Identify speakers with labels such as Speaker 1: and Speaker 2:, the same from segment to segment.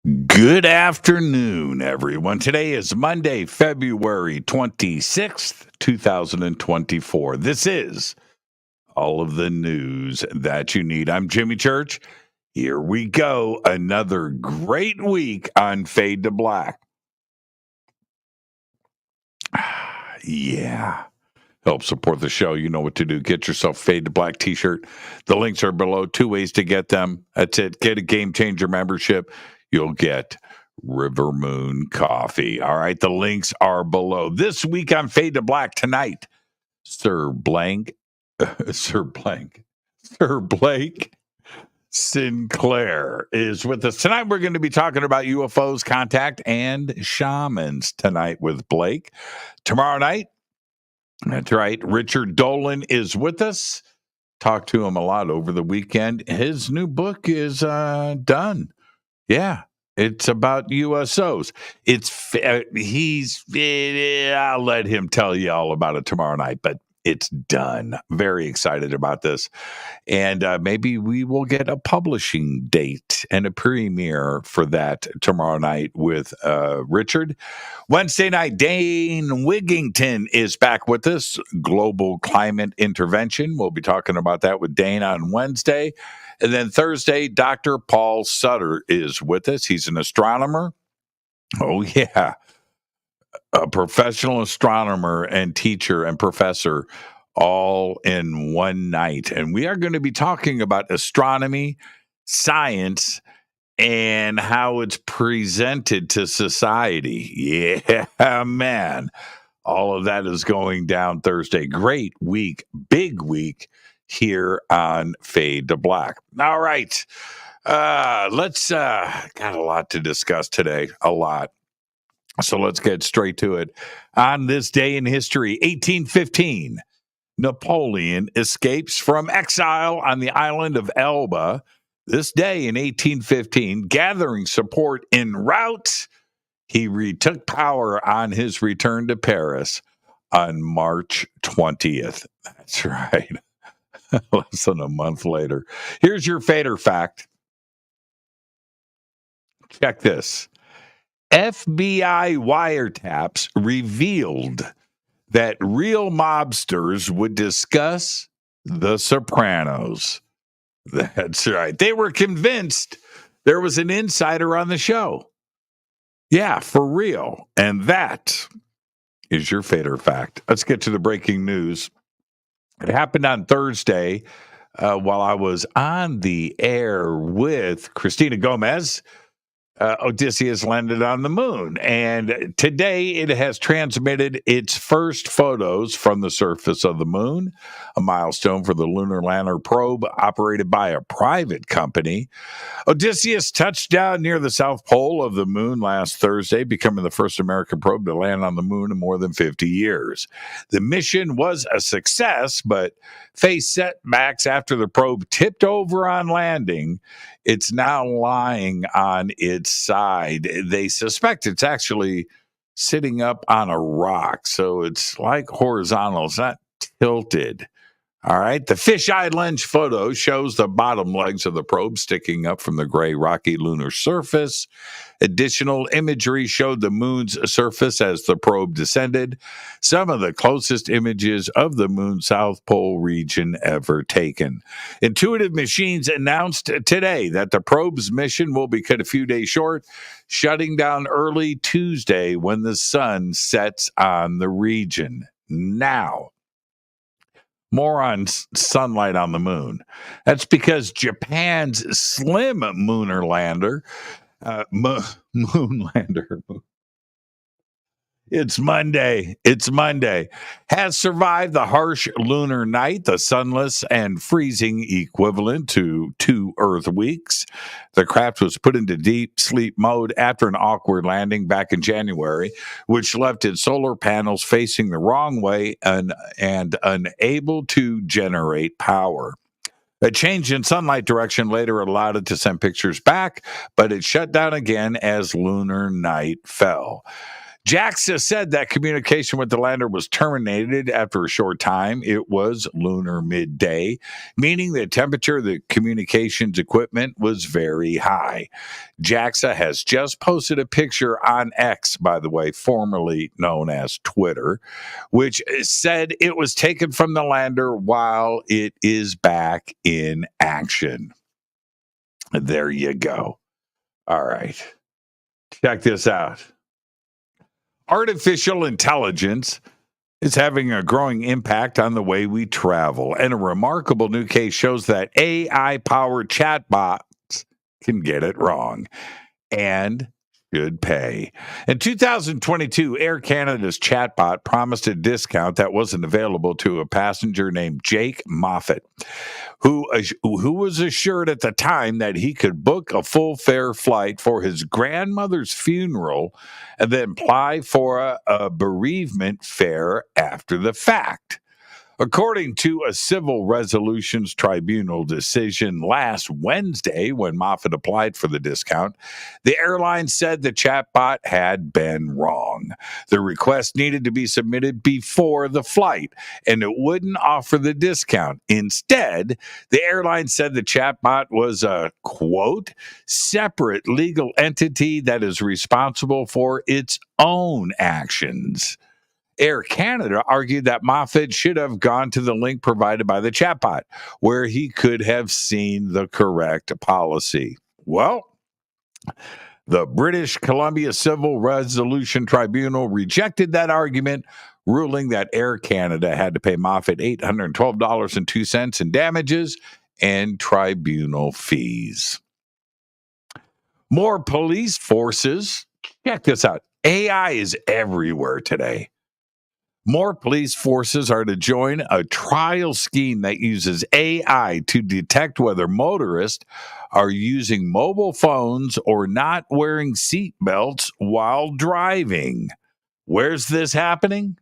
Speaker 1: Good afternoon, everyone. Today is Monday, February 26th, 2024. This is all of the news that you need. I'm Jimmy Church. Here we go. Another great week on Fade to Black. Yeah. Help support the show. You know what to do. Get yourself Fade to Black T-shirt. The links are below. 2 ways to get them. That's it. Get a Game Changer membership. You'll get River Moon coffee. All right. The links are below. This week on Fade to Black tonight, Sir Blake Sinclair is with us. Tonight we're going to be talking about UFOs, contact, and shamans tonight with Blake. Tomorrow night, that's right, Richard Dolan is with us. Talked to him a lot over the weekend. His new book is done. Yeah, it's about USOs. I'll let him tell you all about it tomorrow night, but it's done. Very excited about this. And maybe we will get a publishing date and a premiere for that tomorrow night with Richard. Wednesday night, Dane Wigington is back with us. Global Climate Intervention. We'll be talking about that with Dane on Wednesday. And then Thursday, Dr. Paul Sutter is with us. He's an astronomer. Oh, yeah. A professional astronomer and teacher and professor all in one night. And we are going to be talking about astronomy, science, and how it's presented to society. Yeah, man. All of that is going down Thursday. Great week, big week here on Fade to Black. All right. Let's got a lot to discuss today. A lot. So let's get straight to it. On this day in history, 1815, Napoleon escapes from exile on the island of Elba. This day in 1815, gathering support en route, he retook power on his return to Paris on March 20th. That's right. Less than a month later. Here's your fader fact. Check this. FBI wiretaps revealed that real mobsters would discuss The Sopranos. That's right. They were convinced there was an insider on the show. Yeah, for real. And that is your fader fact. Let's get to the breaking news. It happened on Thursday while I was on the air with Christina Gomez. Odysseus landed on the moon, and today it has transmitted its first photos from the surface of the moon, a milestone for the Lunar Lander probe operated by a private company. Odysseus touched down near the South Pole of the moon last Thursday, becoming the first American probe to land on the moon in more than 50 years. The mission was a success, but faced setbacks after the probe tipped over on landing. It's now lying on its side. They suspect it's actually sitting up on a rock, so it's like horizontal. It's not tilted. All right. The fisheye lens photo shows the bottom legs of the probe sticking up from the gray, rocky lunar surface. Additional imagery showed the moon's surface as the probe descended. Some of the closest images of the moon's South Pole region ever taken. Intuitive Machines announced today that the probe's mission will be cut a few days short, shutting down early Tuesday when the sun sets on the region. Now, more on sunlight on the moon. That's because Japan's slim lunar lander, moonlander. It's Monday. Has survived the harsh lunar night, the sunless and freezing equivalent to 2 Earth weeks. The craft was put into deep sleep mode after an awkward landing back in January, which left its solar panels facing the wrong way and unable to generate power. A change in sunlight direction later allowed it to send pictures back, but it shut down again as lunar night fell. JAXA said that communication with the lander was terminated after a short time. It was lunar midday, meaning the temperature of the communications equipment was very high. JAXA has just posted a picture on X, by the way, formerly known as Twitter, which said it was taken from the lander while it is back in action. There you go. All right. Check this out. Artificial intelligence is having a growing impact on the way we travel, and a remarkable new case shows that AI-powered chatbots can get it wrong and should pay. In 2022, Air Canada's chatbot promised a discount that wasn't available to a passenger named Jake Moffat, who was assured at the time that he could book a full fare flight for his grandmother's funeral and then apply for a bereavement fare after the fact. According to a civil resolutions tribunal decision last Wednesday, when Moffat applied for the discount, the airline said the chatbot had been wrong. The request needed to be submitted before the flight, and it wouldn't offer the discount. Instead, the airline said the chatbot was a, quote, separate legal entity that is responsible for its own actions. Air Canada argued that Moffat should have gone to the link provided by the chatbot, where he could have seen the correct policy. Well, the British Columbia Civil Resolution Tribunal rejected that argument, ruling that Air Canada had to pay Moffat $812.02 in damages and tribunal fees. More police forces. Check this out. AI is everywhere today. More police forces are to join a trial scheme that uses AI to detect whether motorists are using mobile phones or not wearing seat belts while driving. Where's this happening?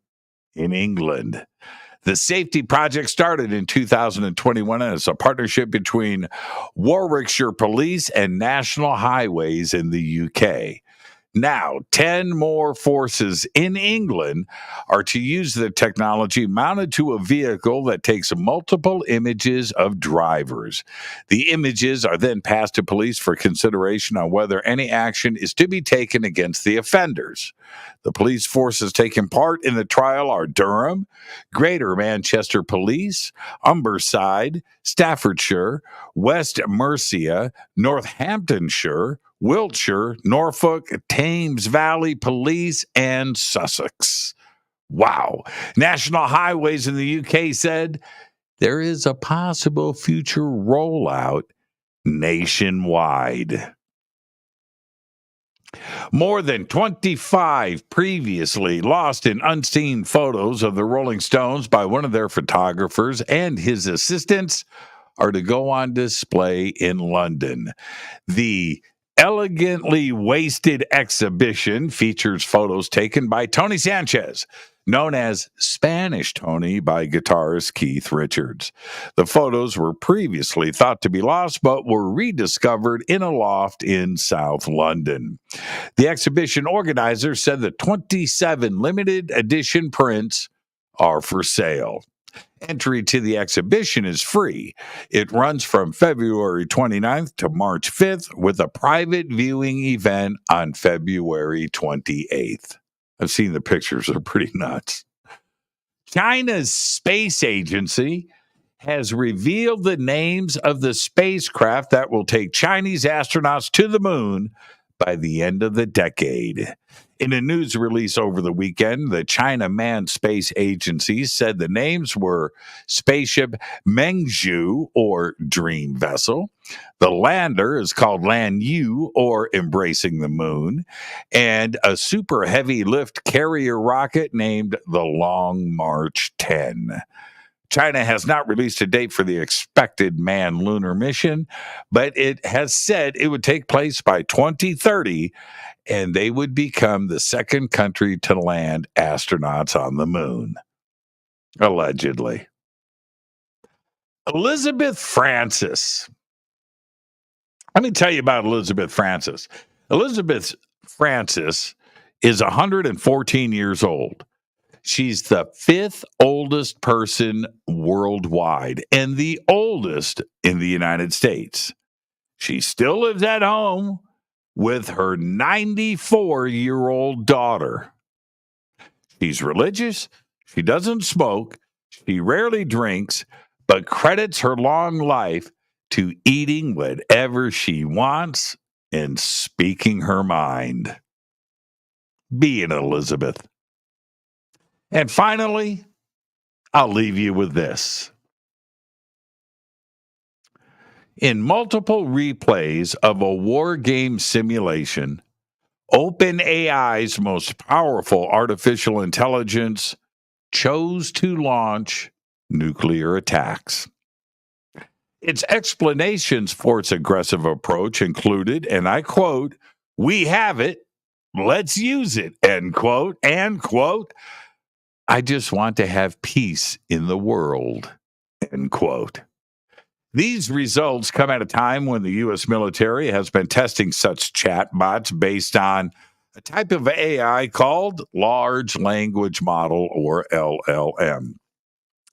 Speaker 1: In England. The safety project started in 2021 and is a partnership between Warwickshire Police and National Highways in the UK. Now, 10 more forces in England are to use the technology mounted to a vehicle that takes multiple images of drivers. The images are then passed to police for consideration on whether any action is to be taken against the offenders. The police forces taking part in the trial are Durham, Greater Manchester Police, Umberside, Staffordshire, West Mercia, Northamptonshire, Wiltshire, Norfolk, Thames Valley Police, and Sussex. Wow. National Highways in the UK said there is a possible future rollout nationwide. More than 25 previously lost and unseen photos of the Rolling Stones by one of their photographers and his assistants are to go on display in London. The Elegantly Wasted exhibition features photos taken by Tony Sanchez, known as Spanish Tony by guitarist Keith Richards. The photos were previously thought to be lost, but were rediscovered in a loft in South London. The exhibition organizer said the 27 limited edition prints are for sale. Entry to the exhibition is free. It runs from February 29th to March 5th with a private viewing event on February 28th. I've seen the pictures, they're pretty nuts. China's space agency has revealed the names of the spacecraft that will take Chinese astronauts to the moon by the end of the decade. In a news release over the weekend, the China Manned Space Agency said the names were Spaceship Mengzhu, or Dream Vessel. The lander is called Lanyu, or Embracing the Moon, and a super heavy lift carrier rocket named the Long March 10. China has not released a date for the expected manned lunar mission, but it has said it would take place by 2030, and they would become the second country to land astronauts on the moon. Allegedly. Elizabeth Francis. Let me tell you about Elizabeth Francis. Elizabeth Francis is 114 years old. She's the fifth oldest person worldwide and the oldest in the United States. She still lives at home with her 94-year-old daughter. She's religious. She doesn't smoke. She rarely drinks, but credits her long life to eating whatever she wants and speaking her mind. Be an Elizabeth. And finally, I'll leave you with this. In multiple replays of a war game simulation, OpenAI's most powerful artificial intelligence chose to launch nuclear attacks. Its explanations for its aggressive approach included, and I quote, "We have it, let's use it," end quote, and quote, "I just want to have peace in the world," end quote. These results come at a time when the U.S. military has been testing such chatbots based on a type of AI called Large Language Model, or LLM.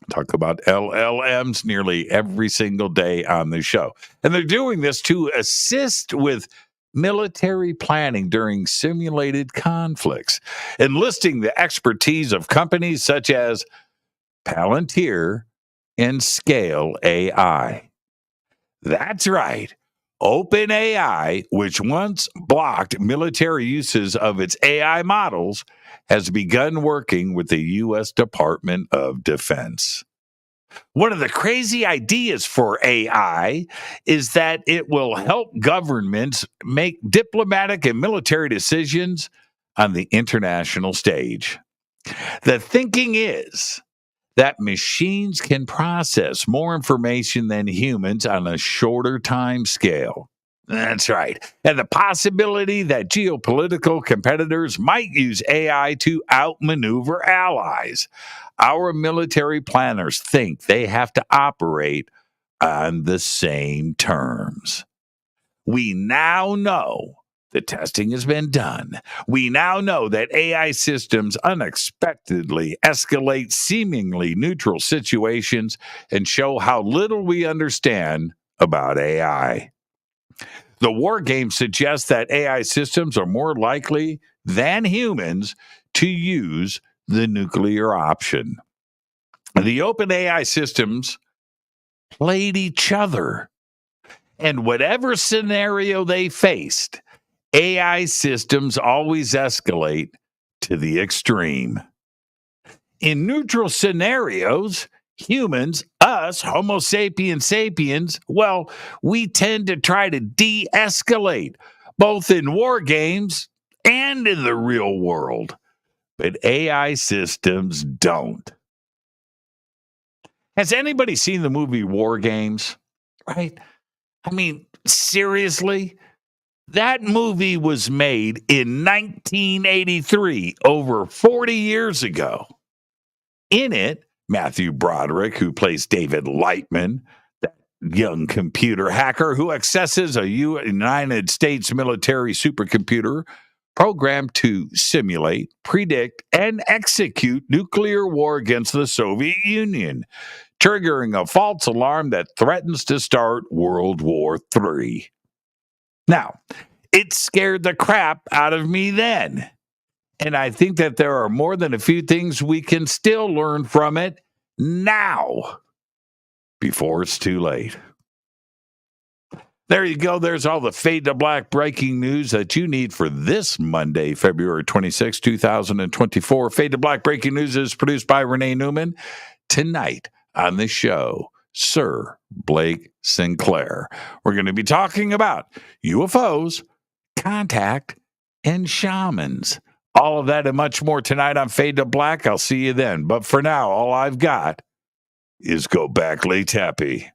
Speaker 1: Talk about LLMs nearly every single day on the show. And they're doing this to assist with military planning during simulated conflicts, enlisting the expertise of companies such as Palantir and Scale AI. That's right. OpenAI, which once blocked military uses of its AI models, has begun working with the U.S. Department of Defense. One of the crazy ideas for AI is that it will help governments make diplomatic and military decisions on the international stage. The thinking is that machines can process more information than humans on a shorter time scale. That's right. And the possibility that geopolitical competitors might use AI to outmaneuver allies. Our military planners think they have to operate on the same terms. We now know the testing has been done. We now know that AI systems unexpectedly escalate seemingly neutral situations and show how little we understand about AI. The war game suggests that AI systems are more likely than humans to use the nuclear option. The OpenAI systems played each other, and whatever scenario they faced, AI systems always escalate to the extreme. In neutral scenarios, humans, us, Homo sapiens sapiens, well, we tend to try to de-escalate, both in war games and in the real world. But AI systems don't. Has anybody seen the movie War Games? Right? I mean, seriously? That movie was made in 1983, over 40 years ago. In it, Matthew Broderick, who plays David Lightman, that young computer hacker who accesses a United States military supercomputer programmed to simulate, predict, and execute nuclear war against the Soviet Union, triggering a false alarm that threatens to start World War III. Now, it scared the crap out of me then. And I think that there are more than a few things we can still learn from it now before it's too late. There you go. There's all the Fade to Black breaking news that you need for this Monday, February 26, 2024. Fade to Black breaking news is produced by Renee Neumann. Tonight on the show, Sir Blake Sinclair. We're going to be talking about UFOs, contact, and shamans. All of that and much more tonight on Fade to Black. I'll see you then. But for now, all I've got is go back, lay tappy.